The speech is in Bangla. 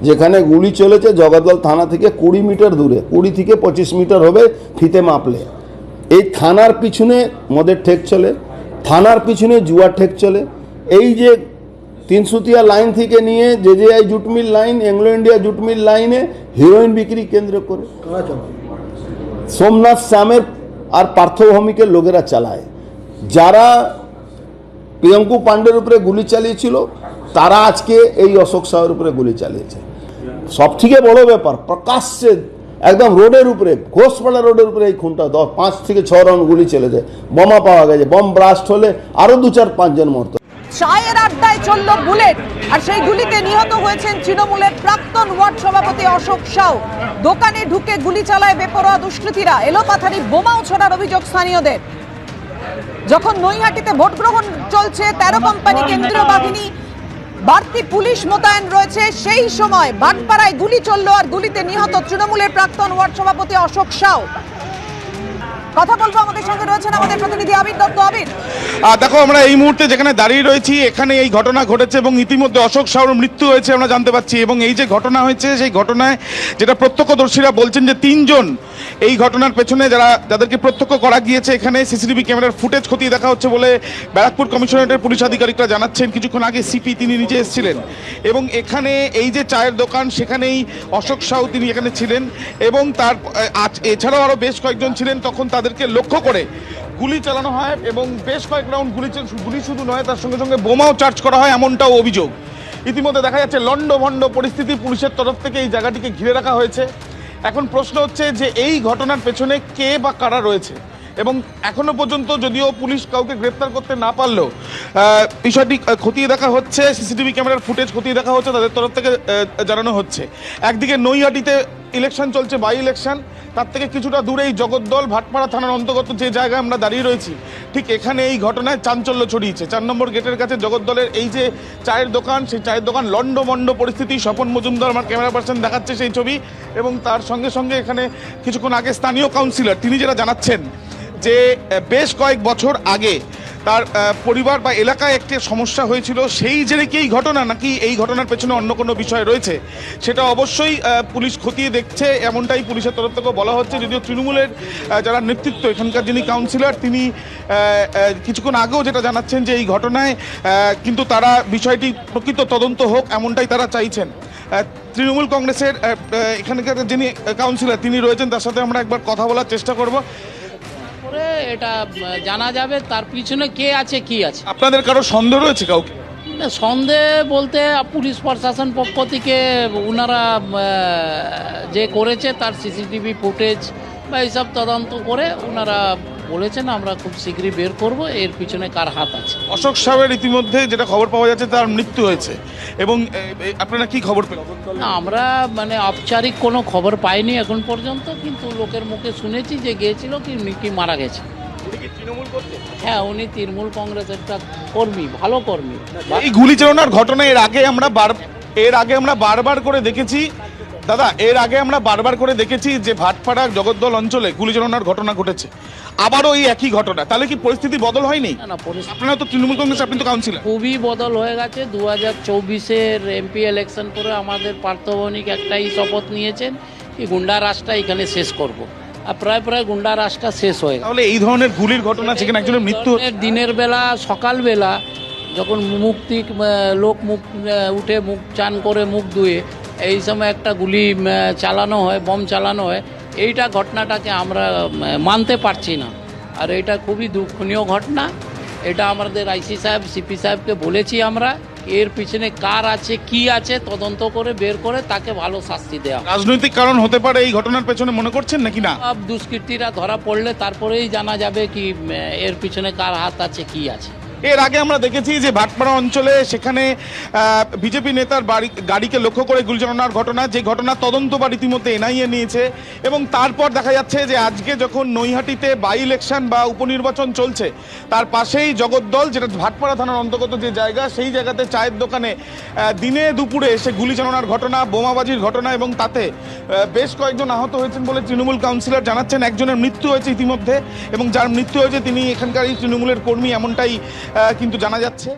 যেখানে গুলি চলেছে জগদ্দল থানা থেকে 20 মিটার দূরে, 20 থেকে 25 মিটার হবে ফিতে মাপলে। এই থানার পিছনে মদের ঠেক চলে, থানার পিছনে জুয়ার ঠেক চলে। এই যে তিনসুতিয়া লাইন থেকে নিয়ে JJI jute mill line, Anglo India jute mill লাইনে হিরোইন বিক্রি কেন্দ্র করে সোমনাথ শ্যামের আর পার্থভৌমিকের লোকেরা চালায়। যারা প্রিয়ঙ্কু পাণ্ডের উপরে গুলি চালিয়েছিল তারা আজকে এই অশোক সাহের উপরে গুলি চালিয়েছে। সব থেকে বড় ব্যাপার, প্রকাশ্যে একদম রোডের উপরে, ঘোষপাড়া রোডের উপরে এই খুনটা 5 থেকে 6 রাউন্ড গুলি চলে যায়। বোমা পাওয়া গেছে, বম ব্লাস্ট হলে আরো 2-4-5 জন মরত। চায়ের আড্ডায় চলল বুলেট, আর সেই গুলিতে নিহত হয়েছেন তৃণমূলের প্রাক্তন ওয়ার্ড সভাপতি অশোক সাউ। দোকানে ঢুকে গুলি চালায় বেপরোয়া দুষ্কৃতীরা, এলোপাথারি বোমাও ছোড়ার অভিযোগ স্থানীয়দের। যখন নৈহাটিতে ভোট গ্রহণ চলছে, 13 কোম্পানি কেন্দ্রীয় বাহিনী, বাড়তি পুলিশ মোতায়েন রয়েছে, সেই সময় ভাটপাড়ায় গুলি চলল, আর গুলিতে নিহত তৃণমূলের প্রাক্তন ওয়ার্ড সভাপতি অশোক সাউ। কথা বলবো, আমাদের সঙ্গে রয়েছেন আমাদের প্রতিনিধি আবির দত্ত। আবির, দেখো, আমরা এই মুহূর্তে যেখানে দাঁড়িয়ে রয়েছি এখানে এই ঘটনা ঘটেছে এবং ইতিমধ্যে অশোক সাউর মৃত্যু হয়েছে আমরা জানতে পারছি। এবং এই যে ঘটনা হয়েছে সেই ঘটনায় যেটা প্রত্যক্ষদর্শীরা বলছেন যে 3 জন এই ঘটনার পেছনে যাদেরকে প্রত্যক্ষ করা গিয়েছে, এখানে সিসিটিভি ক্যামেরার ফুটেজ খতিয়ে দেখা হচ্ছে বলে ব্যারাকপুর কমিশনারেটের পুলিশ আধিকারিকরা জানাচ্ছেন। কিছুক্ষণ আগে সিপি তিনি নিজে এসেছিলেন এবং এখানে এই যে চায়ের দোকান সেখানেই অশোক সাউ তিনি এখানে ছিলেন এবং তার এছাড়াও আরও বেশ কয়েকজন ছিলেন। তখন তাদেরকে লক্ষ্য করে গুলি চালানো হয় এবং বেশ কয়েক রাউন্ড গুলি শুধু নয়, তার সঙ্গে সঙ্গে বোমাও চার্জ করা হয়, এমনটাও অভিযোগ। ইতিমধ্যে দেখা যাচ্ছে লণ্ডভণ্ড পরিস্থিতি, পুলিশের তরফ থেকে এই জায়গাটিকে ঘিরে রাখা হয়েছে। এখন প্রশ্ন হচ্ছে যে এই ঘটনার পেছনে কে বা কারা রয়েছে, এবং এখনো পর্যন্ত যদিও পুলিশ কাউকে গ্রেপ্তার করতে না পারলেও বিষয়টি খতিয়ে দেখা হচ্ছে, সিসিটিভি ক্যামেরার ফুটেজ খতিয়ে দেখা হচ্ছে, তাদের তরফ থেকে জানানো হচ্ছে। একদিকে নৈহাটিতে ইলেকশন চলছে, বাই ইলেকশন, তার থেকে কিছুটা দূরেই জগদ্দল ভাটপাড়া থানার অন্তর্গত যে জায়গায় আমরা দাঁড়িয়ে রয়েছি, ঠিক এখানে এই ঘটনায় চাঞ্চল্য ছড়িয়েছে। 4 নম্বর গেটের কাছে জগদ্দলের এই যে চায়ের দোকান, সেই চায়ের দোকান লণ্ডভণ্ড পরিস্থিতি। স্বপন মজুমদার আমার ক্যামেরা পার্সন দেখাচ্ছে সেই ছবি, এবং তার সঙ্গে সঙ্গে এখানে কিছুক্ষণ আগে স্থানীয় কাউন্সিলর তিনি যেটা জানাচ্ছেন যে বেশ কয়েক বছর আগে তার পরিবার বা এলাকায় একটি সমস্যা হয়েছিল, সেই জেরে কি এই ঘটনা, নাকি এই ঘটনার পেছনে অন্য কোনো বিষয় রয়েছে সেটা অবশ্যই পুলিশ খতিয়ে দেখছে, এমনটাই পুলিশের তরফ থেকে বলা হচ্ছে। যদিও তৃণমূলের যারা নেতৃত্ব, এখানকার যিনি কাউন্সিলর, তিনি কিছুক্ষণ আগেও যেটা জানাচ্ছেন যে এই ঘটনায় কিন্তু তারা বিষয়টি প্রকৃত তদন্ত হোক, এমনটাই তারা চাইছেন। তৃণমূল কংগ্রেসের এখানকার যিনি কাউন্সিলর তিনি রয়েছেন, তার সাথে আমরা একবার কথা বলার চেষ্টা করব। এটা জানা যাবে তার পিছনে কে আছে কি আছে। আপনাদের কারো সন্দেহ রয়েছে কাউকে? সন্দেহ বলতে পুলিশ প্রশাসন পক্ষ থেকে ওনারা যে করেছে তার সিসিটিভি ফুটেজ বা এইসব তদন্ত করে ওনারা বলেছেন আমরা খুব শীঘ্রই বের করব এর পিছনে কার হাত আছে। অশোক সাহেবের ইতিমধ্যে যেটা খবর পাওয়া যাচ্ছে তার মৃত্যু হয়েছে, এবং আপনারা কি খবর পেলেন? না, আমরা ঔপচারিক কোনো খবর পাইনি এখন পর্যন্ত, কিন্তু লোকের মুখে শুনেছি যে গিয়েছিল কি মারা গেছে। হ্যাঁ, উনি তৃণমূল কংগ্রেসের একটা কর্মী, ভালো কর্মী। এই গুলি চালানোর ঘটনা এর আগে আমরা বারবার করে দেখেছি দাদা, এর আগে আমরা বারবার করে দেখেছি যে ভাটপাড়া জগদ্দল অঞ্চলে গুলি চালানোর ঘটনা ঘটেছে, আবারও এই একই ঘটনা। তাহলে কি পরিস্থিতি বদল হয়নি? না, আপনারা তো তৃণমূল কংগ্রেস, আপনি তো কাউন্সিলর। খুবই বদল হয়ে গেছে। 2024-এর এমপি ইলেকশন করে আমাদের পার্থভৌমিক একটাই শপথ নিয়েছেন কি গুন্ডা রাজটা এখানে শেষ করব, আর প্রায় গুন্ডা রাজটা শেষ হয়ে গেল। তাহলে এই ধরনের গুলির ঘটনা, সেখানে একজনের মৃত্যু দিনের বেলা, সকালবেলা যখন লোক মুখ উঠে মুখ চান করে মুখ ধুয়ে এই সময় একটা গুলি চালানো হয়, বম চালানো হয়, এইটা ঘটনাটাকে আমরা মানতে পারছি না। আর এটা খুবই দুঃখনীয় ঘটনা। এটা আমাদের আইসি সাহেব, সিপি সাহেবকে বলেছি আমরা, এর পিছনে কার আছে কি আছে তদন্ত করে বের করে তাকে ভালো শাস্তি দেওয়া। রাজনৈতিক কারণ হতে পারে এই ঘটনার পেছনে মনে করছেন নাকি? না, সব দুষ্কৃতীরা ধরা পড়লে তারপরেই জানা যাবে কি এর পিছনে কার হাত আছে কি আছে। এর আগে আমরা দেখেছি যে ভাটপাড়া অঞ্চলে সেখানে বিজেপি নেতার গাড়িকে লক্ষ্য করে গুলি চালানোর ঘটনা, যে ঘটনা তদন্তবার ইতিমধ্যে এনআইএ নিয়েছে, এবং তারপর দেখা যাচ্ছে যে আজকে যখন নৈহাটিতে বাই ইলেকশন বা উপনির্বাচন চলছে, তার পাশেই জগদ্দল, যেটা ভাটপাড়া থানার অন্তর্গত যে জায়গা, সেই জায়গাতে চায়ের দোকানে দিনে দুপুরে এসে গুলি চালানোর ঘটনা, বোমাবাজির ঘটনা, এবং তাতে বেশ কয়েকজন আহত হয়েছেন বলে তৃণমূল কাউন্সিলর জানাচ্ছেন। একজনের মৃত্যু হয়েছে ইতিমধ্যে, এবং যার মৃত্যু হয়েছে তিনি এখানকার তৃণমূলের কর্মী, এমনটাই কিন্তু জানা যাচ্ছে।